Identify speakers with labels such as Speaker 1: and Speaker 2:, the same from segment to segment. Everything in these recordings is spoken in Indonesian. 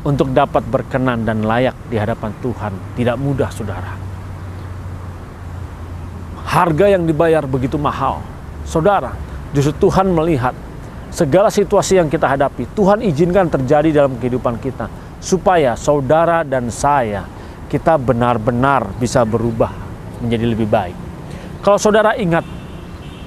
Speaker 1: Untuk dapat berkenan dan layak di hadapan Tuhan tidak mudah, saudara. Harga yang dibayar begitu mahal. Saudara, justru Tuhan melihat segala situasi yang kita hadapi, Tuhan izinkan terjadi dalam kehidupan kita, supaya saudara dan saya, kita benar-benar bisa berubah menjadi lebih baik. Kalau saudara ingat,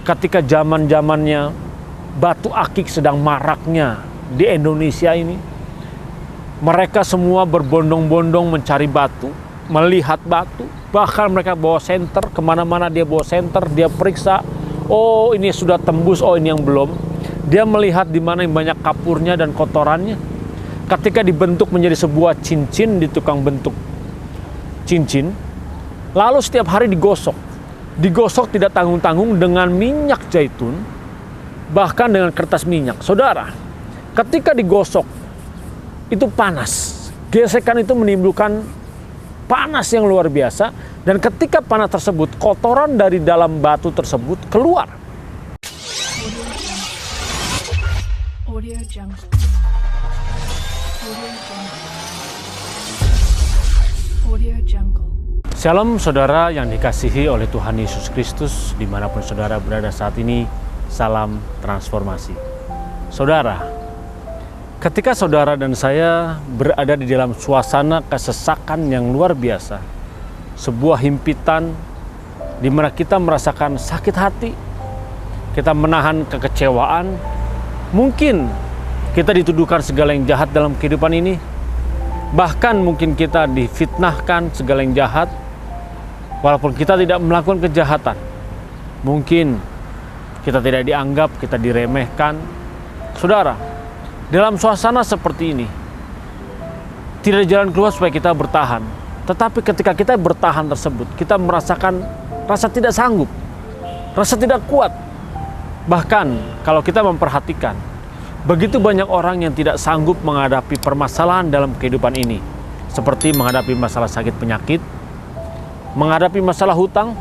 Speaker 1: ketika zaman-zamannya batu akik sedang maraknya di Indonesia ini, mereka semua berbondong-bondong mencari batu, melihat batu. Bahkan mereka bawa senter, kemana-mana dia bawa senter, dia periksa. Oh, ini sudah tembus, oh ini yang belum. Dia melihat di mana yang banyak kapurnya dan kotorannya. Ketika dibentuk menjadi sebuah cincin di tukang bentuk cincin, lalu setiap hari digosok. Digosok tidak tanggung-tanggung dengan minyak zaitun, bahkan dengan kertas minyak. Saudara, ketika digosok, itu panas. Gesekan itu menimbulkan panas yang luar biasa. Dan ketika panas tersebut, kotoran dari dalam batu tersebut keluar.
Speaker 2: Audio Jungle. Audio Jungle.
Speaker 1: Shalom saudara yang dikasihi oleh Tuhan Yesus Kristus, dimanapun saudara berada saat ini. Salam transformasi. Saudara, ketika saudara dan saya berada di dalam suasana kesesakan yang luar biasa, sebuah himpitan di mana kita merasakan sakit hati, kita menahan kekecewaan, mungkin kita dituduhkan segala yang jahat dalam kehidupan ini, bahkan mungkin kita difitnahkan segala yang jahat, walaupun kita tidak melakukan kejahatan. Mungkin kita tidak dianggap, kita diremehkan. Saudara, dalam suasana seperti ini, tidak ada jalan keluar supaya kita bertahan. Tetapi ketika kita bertahan tersebut, kita merasakan rasa tidak sanggup, rasa tidak kuat. Bahkan kalau kita memperhatikan, begitu banyak orang yang tidak sanggup menghadapi permasalahan dalam kehidupan ini. Seperti menghadapi masalah sakit penyakit, menghadapi masalah hutang,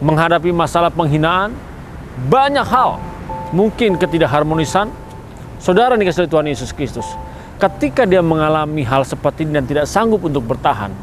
Speaker 1: menghadapi masalah penghinaan, banyak hal. Mungkin ketidakharmonisan. Saudara dikasihi Tuhan Yesus Kristus, ketika dia mengalami hal seperti ini dan tidak sanggup untuk bertahan,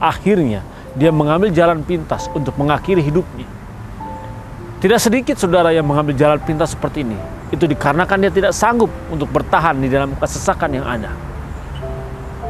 Speaker 1: akhirnya dia mengambil jalan pintas untuk mengakhiri hidupnya. Tidak sedikit saudara yang mengambil jalan pintas seperti ini. Itu dikarenakan dia tidak sanggup untuk bertahan di dalam kesesakan yang ada.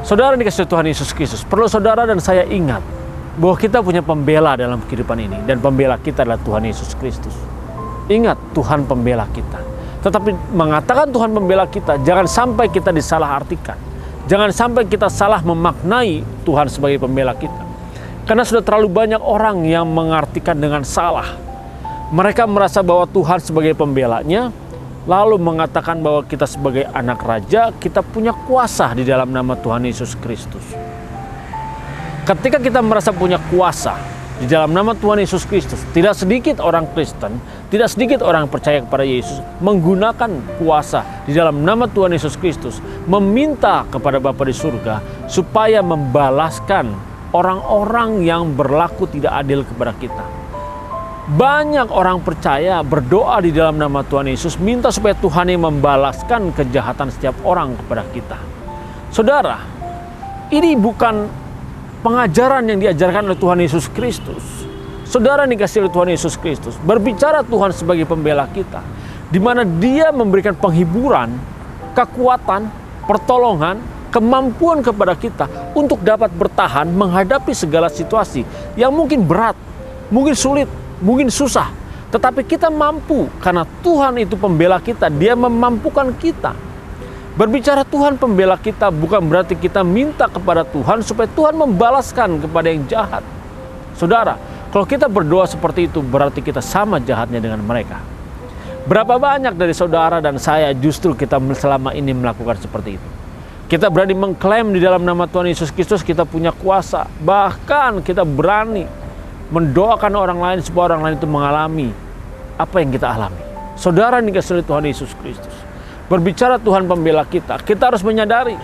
Speaker 1: Saudara dikasihi Tuhan Yesus Kristus, perlu saudara dan saya ingat bahwa kita punya pembela dalam kehidupan ini, dan pembela kita adalah Tuhan Yesus Kristus. Ingat, Tuhan pembela kita. Tetapi mengatakan Tuhan pembela kita, jangan sampai kita disalahartikan. Jangan sampai kita salah memaknai Tuhan sebagai pembela kita. Karena sudah terlalu banyak orang yang mengartikan dengan salah. Mereka merasa bahwa Tuhan sebagai pembelanya, lalu mengatakan bahwa kita sebagai anak raja, kita punya kuasa di dalam nama Tuhan Yesus Kristus. Ketika kita merasa punya kuasa di dalam nama Tuhan Yesus Kristus, tidak sedikit orang Kristen, tidak sedikit orang percaya kepada Yesus menggunakan kuasa di dalam nama Tuhan Yesus Kristus, meminta kepada Bapa di surga supaya membalaskan orang-orang yang berlaku tidak adil kepada kita. Banyak orang percaya berdoa di dalam nama Tuhan Yesus, minta supaya Tuhan yang membalaskan kejahatan setiap orang kepada kita. Saudara, ini bukan pengajaran yang diajarkan oleh Tuhan Yesus Kristus. Saudara dikasihi oleh Tuhan Yesus Kristus, berbicara Tuhan sebagai pembela kita, di mana Dia memberikan penghiburan, kekuatan, pertolongan, kemampuan kepada kita untuk dapat bertahan menghadapi segala situasi yang mungkin berat, mungkin sulit, mungkin susah. Tetapi kita mampu karena Tuhan itu pembela kita, Dia memampukan kita. Berbicara Tuhan pembela kita bukan berarti kita minta kepada Tuhan supaya Tuhan membalaskan kepada yang jahat. Saudara, kalau kita berdoa seperti itu berarti kita sama jahatnya dengan mereka. Berapa banyak dari saudara dan saya justru kita selama ini melakukan seperti itu. Kita berani mengklaim di dalam nama Tuhan Yesus Kristus kita punya kuasa. Bahkan kita berani mendoakan orang lain supaya orang lain itu mengalami apa yang kita alami. Saudara dikasihi Tuhan Yesus Kristus, berbicara Tuhan pembela kita, kita harus menyadari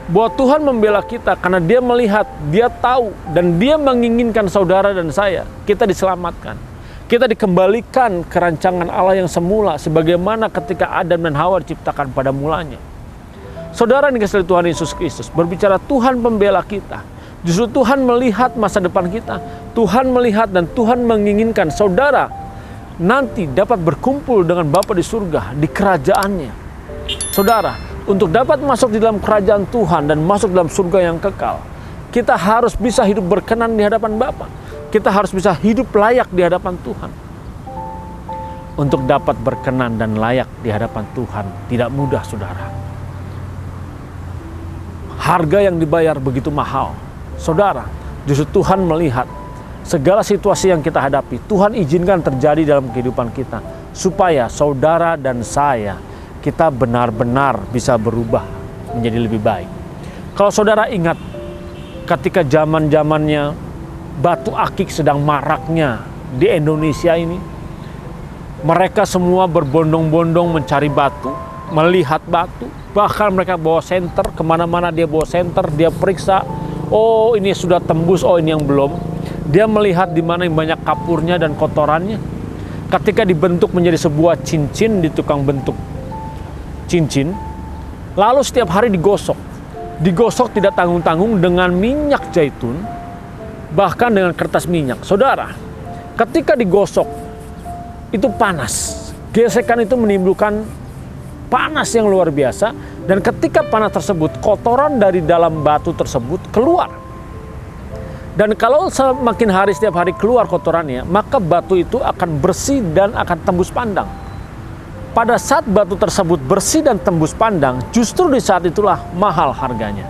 Speaker 1: bahwa Tuhan membela kita karena Dia melihat, Dia tahu, dan Dia menginginkan saudara dan saya, kita diselamatkan. Kita dikembalikan ke rancangan Allah yang semula, sebagaimana ketika Adam dan Hawa diciptakan pada mulanya. Saudara yang dikasihi Tuhan Yesus Kristus, berbicara Tuhan pembela kita. Justru Tuhan melihat masa depan kita. Tuhan melihat dan Tuhan menginginkan saudara nanti dapat berkumpul dengan Bapa di surga, di kerajaannya. Saudara, untuk dapat masuk di dalam kerajaan Tuhan dan masuk dalam surga yang kekal, kita harus bisa hidup berkenan di hadapan Bapa. Kita harus bisa hidup layak di hadapan Tuhan. Untuk dapat berkenan dan layak di hadapan Tuhan tidak mudah, saudara. Harga yang dibayar begitu mahal. Saudara, justru Tuhan melihat segala situasi yang kita hadapi, Tuhan izinkan terjadi dalam kehidupan kita, supaya saudara dan saya, kita benar-benar bisa berubah menjadi lebih baik. Kalau saudara ingat, ketika zaman-zamannya batu akik sedang maraknya di Indonesia ini, mereka semua berbondong-bondong mencari batu, melihat batu, bahkan mereka bawa senter, kemana-mana dia bawa senter, dia periksa, oh ini sudah tembus, oh ini yang belum. Dia melihat di mana yang banyak kapurnya dan kotorannya. Ketika dibentuk menjadi sebuah cincin di tukang bentuk cincin, lalu setiap hari digosok. Digosok tidak tanggung-tanggung dengan minyak zaitun, bahkan dengan kertas minyak. Saudara, ketika digosok, itu panas. Gesekan itu menimbulkan panas yang luar biasa. Dan ketika panas tersebut, kotoran dari dalam batu tersebut keluar. Dan kalau semakin hari setiap hari keluar kotorannya, maka batu itu akan bersih dan akan tembus pandang. Pada saat batu tersebut bersih dan tembus pandang, justru di saat itulah mahal harganya.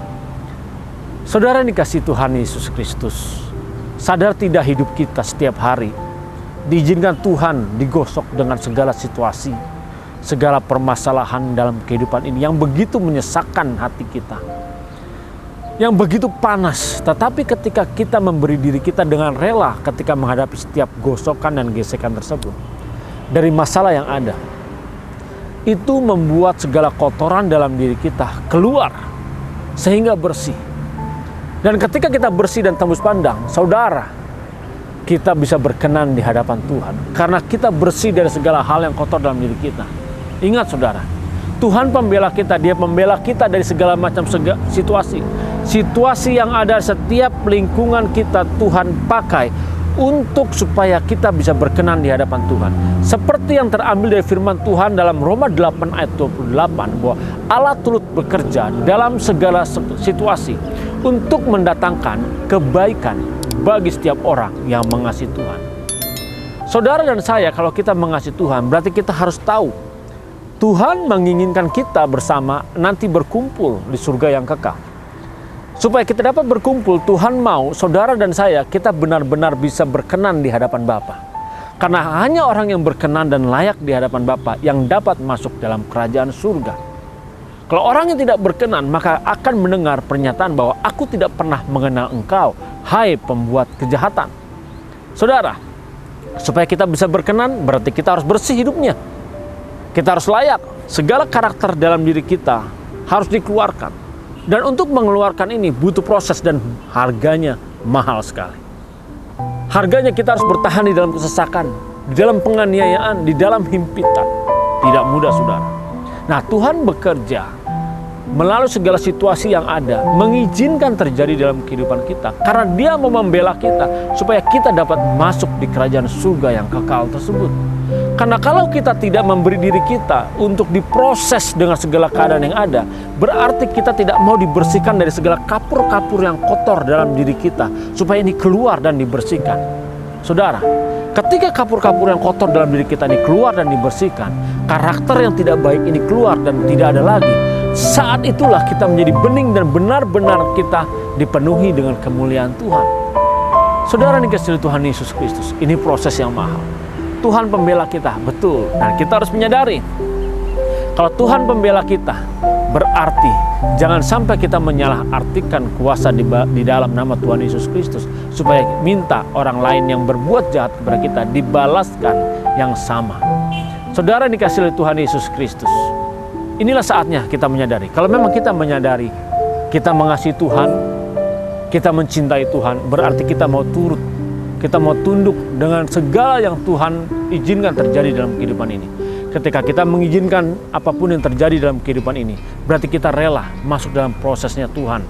Speaker 1: Saudara yang dikasihi Tuhan Yesus Kristus, sadar tidak hidup kita setiap hari diizinkan Tuhan digosok dengan segala situasi, segala permasalahan dalam kehidupan ini yang begitu menyesakkan hati kita, yang begitu panas. Tetapi ketika kita memberi diri kita dengan rela ketika menghadapi setiap gosokan dan gesekan tersebut dari masalah yang ada, itu membuat segala kotoran dalam diri kita keluar sehingga bersih. Dan ketika kita bersih dan tembus pandang, saudara, kita bisa berkenan di hadapan Tuhan karena kita bersih dari segala hal yang kotor dalam diri kita. Ingat saudara, Tuhan pembela kita, Dia membela kita dari segala macam situasi. Situasi yang ada setiap lingkungan kita Tuhan pakai untuk supaya kita bisa berkenan di hadapan Tuhan. Seperti yang terambil dari firman Tuhan dalam Roma 8 ayat 28, bahwa Allah turut bekerja dalam segala situasi untuk mendatangkan kebaikan bagi setiap orang yang mengasihi Tuhan. Saudara dan saya, kalau kita mengasihi Tuhan, berarti kita harus tahu Tuhan menginginkan kita bersama nanti berkumpul di surga yang kekal. Supaya kita dapat berkumpul, Tuhan mau saudara dan saya, kita benar-benar bisa berkenan di hadapan Bapa. Karena hanya orang yang berkenan dan layak di hadapan Bapa yang dapat masuk dalam kerajaan surga. Kalau orang yang tidak berkenan, maka akan mendengar pernyataan bahwa aku tidak pernah mengenal engkau, hai pembuat kejahatan. Saudara, supaya kita bisa berkenan, berarti kita harus bersih hidupnya. Kita harus layak. Segala karakter dalam diri kita harus dikeluarkan. Dan untuk mengeluarkan ini butuh proses dan harganya mahal sekali. Harganya kita harus bertahan di dalam kesesakan, di dalam penganiayaan, di dalam himpitan. Tidak mudah, saudara. Nah, Tuhan bekerja melalui segala situasi yang ada, mengizinkan terjadi dalam kehidupan kita. Karena Dia mau membela kita, supaya kita dapat masuk di kerajaan surga yang kekal tersebut. Karena kalau kita tidak memberi diri kita untuk diproses dengan segala keadaan yang ada, berarti kita tidak mau dibersihkan dari segala kapur-kapur yang kotor dalam diri kita, supaya ini keluar dan dibersihkan. Saudara, ketika kapur-kapur yang kotor dalam diri kita ini keluar dan dibersihkan, karakter yang tidak baik ini keluar dan tidak ada lagi, saat itulah kita menjadi bening dan benar-benar kita dipenuhi dengan kemuliaan Tuhan. Saudara yang dikasihi Tuhan Yesus Kristus, ini proses yang mahal. Tuhan pembela kita, betul. Dan kita harus menyadari, kalau Tuhan pembela kita, berarti jangan sampai kita menyalahartikan kuasa di dalam nama Tuhan Yesus Kristus, supaya minta orang lain yang berbuat jahat kepada kita dibalaskan yang sama. Saudara yang dikasihi oleh Tuhan Yesus Kristus, inilah saatnya kita menyadari. Kalau memang kita menyadari, kita mengasihi Tuhan, kita mencintai Tuhan, berarti kita mau turut, kita mau tunduk dengan segala yang Tuhan izinkan terjadi dalam kehidupan ini. Ketika kita mengizinkan apapun yang terjadi dalam kehidupan ini, berarti kita rela masuk dalam prosesnya Tuhan.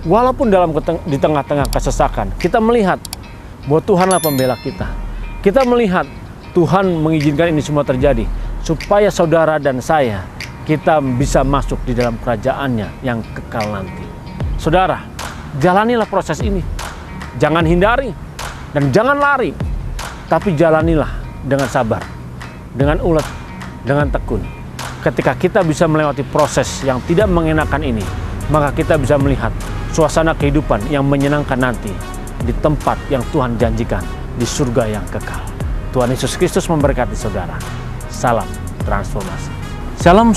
Speaker 1: Walaupun di tengah-tengah kesesakan, kita melihat bahwa Tuhanlah pembela kita. Kita melihat Tuhan mengizinkan ini semua terjadi, supaya saudara dan saya, kita bisa masuk di dalam kerajaannya yang kekal nanti. Saudara, jalanilah proses ini. Jangan hindari dan jangan lari, tapi jalanilah dengan sabar, dengan ulet, dengan tekun. Ketika kita bisa melewati proses yang tidak mengenakan ini, maka kita bisa melihat suasana kehidupan yang menyenangkan nanti di tempat yang Tuhan janjikan, di surga yang kekal. Tuhan Yesus Kristus memberkati saudara. Salam transformasi. Salam.